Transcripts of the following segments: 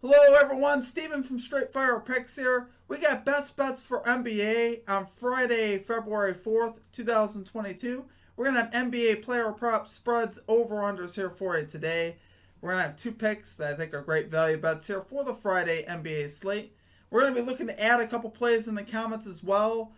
Hello everyone, Steven from Straight Fire Picks here. We got best bets for NBA on Friday, February 4th, 2022. We're going to have NBA player props, spreads, over-unders here for you today. We're going to have two picks that I think are great value bets here for the Friday NBA slate. We're going to be looking to add a couple plays in the comments as well.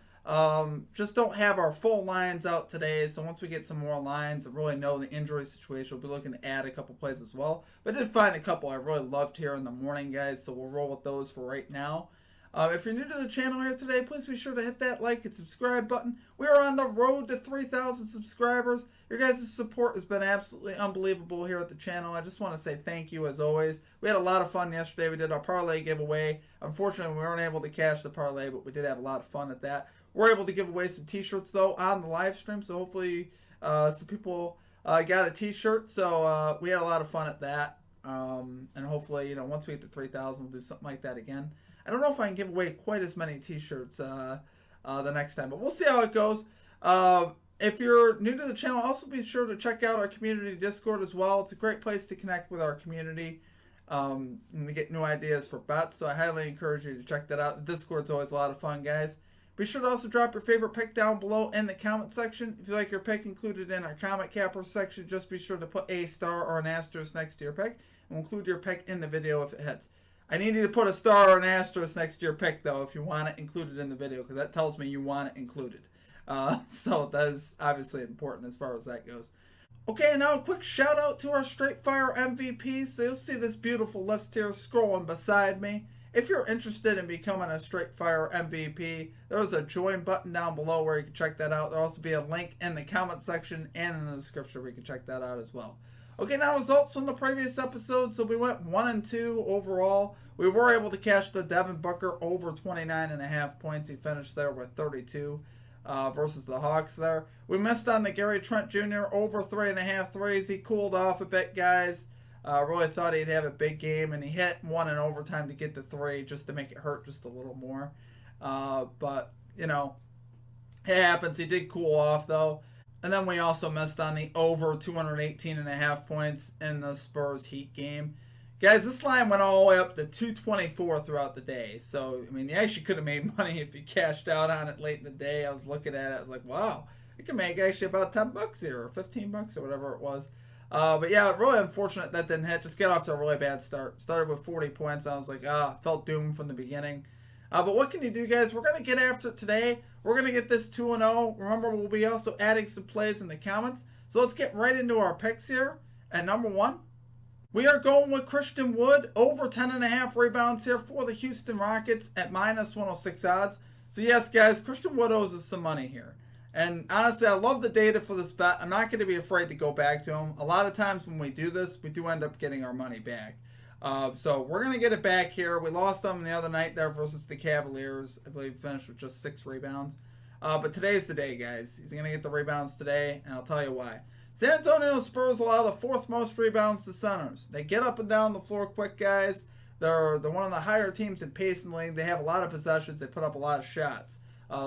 Just don't have our full lines out today, so once we get some more lines and really know the injury situation, we'll be looking to add a couple plays as well. But I did find a couple I really loved here in the morning, guys, so we'll roll with those for right now. If you're new to the channel here today, please be sure to hit that like and subscribe button. We are on the road to 3,000 subscribers. Your guys' support has been absolutely unbelievable here at the channel. I just want to say thank you as always. We had a lot of fun yesterday. We did our parlay giveaway. Unfortunately, we weren't able to cash the parlay, but we did have a lot of fun at that. We're able to give away some t-shirts, though, on the live stream, so hopefully some people got a t-shirt. So we had a lot of fun at that, and hopefully, once we get to 3,000, we'll do something like that again. I don't know if I can give away quite as many t-shirts the next time, but we'll see how it goes. If you're new to the channel, also be sure to check out our community Discord as well. It's a great place to connect with our community and to get new ideas for bets, so I highly encourage you to check that out. The Discord's always a lot of fun, guys. Be sure to also drop your favorite pick down below in the comment section. If you like your pick included in our comment capper section, just be sure to put a star or an asterisk next to your pick, and we'll include your pick in the video if it hits. I need you to put a star or an asterisk next to your pick, though, if you want it included in the video, because that tells me you want it included. So that is obviously important as far as that goes. Okay, now a quick shout out to our Straight Fire MVPs. So you'll see this beautiful list here scrolling beside me. If you're interested in becoming a Straight Fire MVP, there's a join button down below where you can check that out. There'll also be a link in the comment section and in the description where you can check that out as well. Okay, now results from the previous episode. So we went 1-2 overall. We were able to cash the Devin Booker over 29.5 points. He finished there with 32 versus the Hawks there. We missed on the Gary Trent Jr. over 3.5 threes. He cooled off a bit, guys. Really thought he'd have a big game, and he hit one in overtime to get the three just to make it hurt just a little more. But, it happens. He did cool off, though. And then we also missed on the over 218.5 points in the Spurs Heat game. Guys, this line went all the way up to 224 throughout the day. So, you actually could have made money if you cashed out on it late in the day. I was looking at it. I was like, wow, you can make actually about $10 here or $15 or whatever it was. But yeah, really unfortunate that didn't hit. Just get off to a really bad start. Started with 40 points. I was like, felt doomed from the beginning. But what can you do, guys? We're going to get after it today. We're going to get this 2-0. Remember, we'll be also adding some plays in the comments. So let's get right into our picks here. At number one, we are going with Christian Wood over 10.5 rebounds here for the Houston Rockets at -106 odds. So yes, guys, Christian Wood owes us some money here. And honestly, I love the data for this bet. I'm not going to be afraid to go back to him. A lot of times when we do this, we do end up getting our money back. So we're going to get it back here. We lost them the other night there versus the Cavaliers. I believe he finished with just 6 rebounds. But today's the day, guys. He's going to get the rebounds today, and I'll tell you why. San Antonio Spurs allow the 4th most rebounds to centers. They get up and down the floor quick, guys. They're one of the higher teams in pace in the league. They have a lot of possessions. They put up a lot of shots.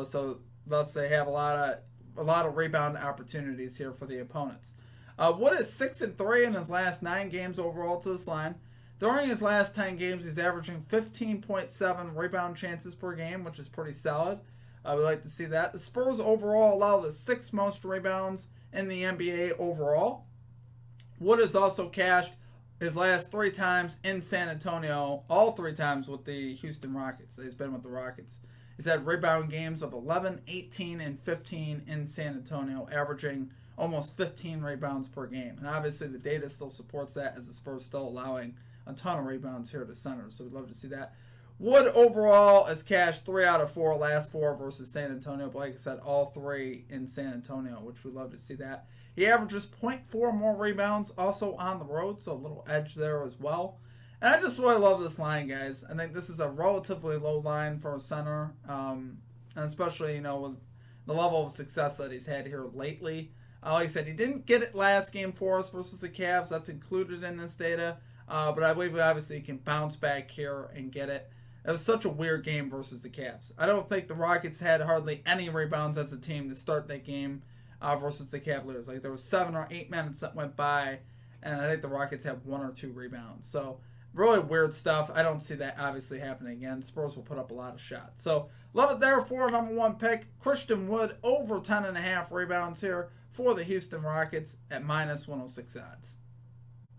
So thus they have a lot of rebound opportunities here for the opponents. Wood is 6-3 in his last 9 games overall to this line. During his last 10 games, he's averaging 15.7 rebound chances per game, which is pretty solid. We'd like to see that. The Spurs overall allow the 6th most rebounds in the NBA overall. Wood has also cashed his last 3 times in San Antonio, all 3 times with the Houston Rockets. He's been with the Rockets. He's had rebound games of 11, 18, and 15 in San Antonio, averaging almost 15 rebounds per game. And obviously the data still supports that, as the Spurs still allowing a ton of rebounds here to centers. So we'd love to see that. Wood overall has cashed 3 out of 4 last 4 versus San Antonio. But like I said, all 3 in San Antonio, which we'd love to see that. He averages 0.4 more rebounds also on the road, so a little edge there as well. And I just really love this line, guys. I think this is a relatively low line for a center, and especially, with the level of success that he's had here lately. Like I said, he didn't get it last game for us versus the Cavs. That's included in this data. But I believe obviously he can bounce back here and get it. It was such a weird game versus the Cavs. I don't think the Rockets had hardly any rebounds as a team to start that game versus the Cavaliers. Like, there was 7 or 8 minutes that went by, and I think the Rockets had 1 or 2 rebounds. So Really weird stuff. I don't see that obviously happening again. Spurs will put up a lot of shots. So love it there for number one pick. Christian Wood over 10.5 rebounds here for the Houston Rockets at minus 106 odds.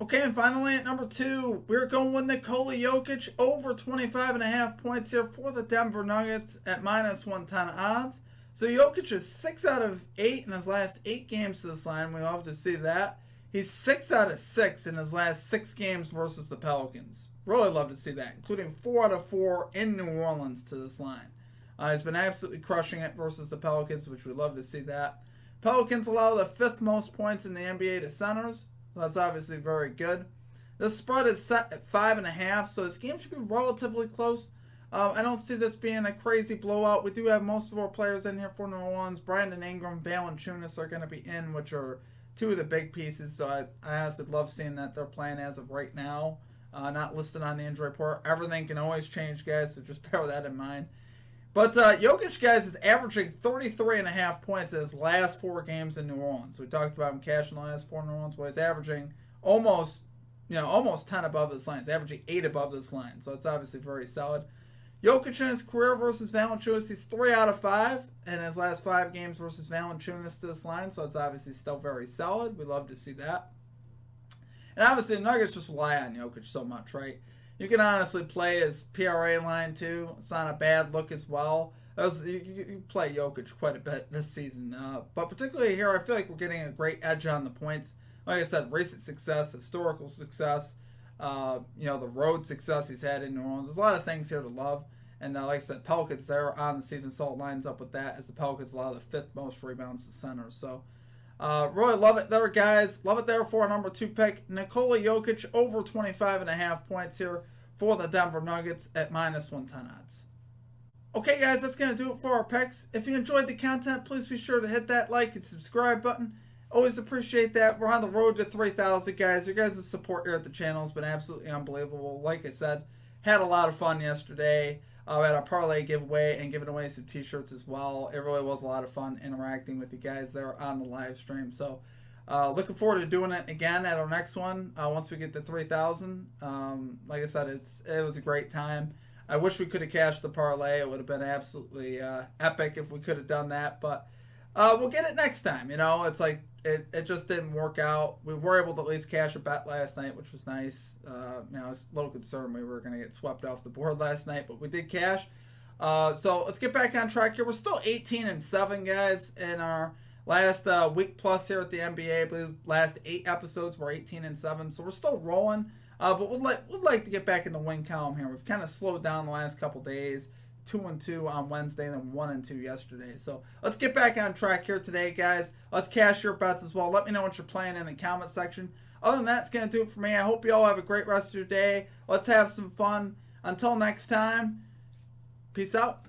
Okay, and finally at number two, we're going with Nikola Jokic over 25.5 points here for the Denver Nuggets at minus 110 odds. So Jokic is 6 out of 8 in his last 8 games to this line. We love to see that. He's 6 out of 6 in his last 6 games versus the Pelicans. Really love to see that, including 4 out of 4 in New Orleans to this line. He's been absolutely crushing it versus the Pelicans, which we love to see that. Pelicans allow the 5th most points in the NBA to centers. So that's obviously very good. The spread is set at 5.5, so this game should be relatively close. I don't see this being a crazy blowout. We do have most of our players in here for New Orleans. Brandon Ingram, Valanciunas are going to be in, which are two of the big pieces. So I honestly love seeing that they're playing as of right now. Not listed on the injury report. Everything can always change, guys, so just bear that in mind. But Jokic, guys, is averaging 33.5 points in his last 4 games in New Orleans. We talked about him cashing the last 4 in New Orleans. Well, he's averaging almost 10 above this line. He's averaging 8 above this line. So it's obviously very solid. Jokic in his career versus Valanciunas, he's 3 out of 5 in his last 5 games versus Valanciunas to this line. So it's obviously still very solid. We love to see that. And obviously the Nuggets just rely on Jokic so much, right? You can honestly play his PRA line too. It's not a bad look as well. You play Jokic quite a bit this season. But particularly here, I feel like we're getting a great edge on the points. Like I said, recent success, historical success, the road success he's had in New Orleans. There's a lot of things here to love. And like I said, Pelicans there on the season, so it lines up with that as the Pelicans allow the 5th most rebounds to center. So really love it there, guys. Love it there for our number 2 pick. Nikola Jokic over 25.5 points here for the Denver Nuggets at minus 110 odds. Okay, guys, that's going to do it for our picks. If you enjoyed the content, please be sure to hit that like and subscribe button. Always appreciate that. We're on the road to 3,000, guys. Your guys' support here at the channel has been absolutely unbelievable. Like I said, had a lot of fun yesterday. We had a parlay giveaway and giving away some t-shirts as well. It really was a lot of fun interacting with you guys there on the live stream. So looking forward to doing it again at our next one once we get to 3,000. Like I said, it was a great time. I wish we could have cashed the parlay. It would have been absolutely epic if we could have done that. But we'll get it next time. It's like it just didn't work out. We were able to at least cash a bet last night, which was nice. I was a little concerned we were going to get swept off the board last night, but we did cash. So let's get back on track here. We're still 18-7, guys, in our last week plus here at the NBA. I believe last 8 episodes were 18-7, so we're still rolling. But we'd like to get back in the win column here. We've kind of slowed down the last couple days. 2-2 on Wednesday and then 1-2 yesterday. So let's get back on track here today, guys. Let's cash your bets as well. Let me know what you're playing in the comment section. Other than that, it's going to do it for me. I hope you all have a great rest of your day. Let's have some fun. Until next time, peace out.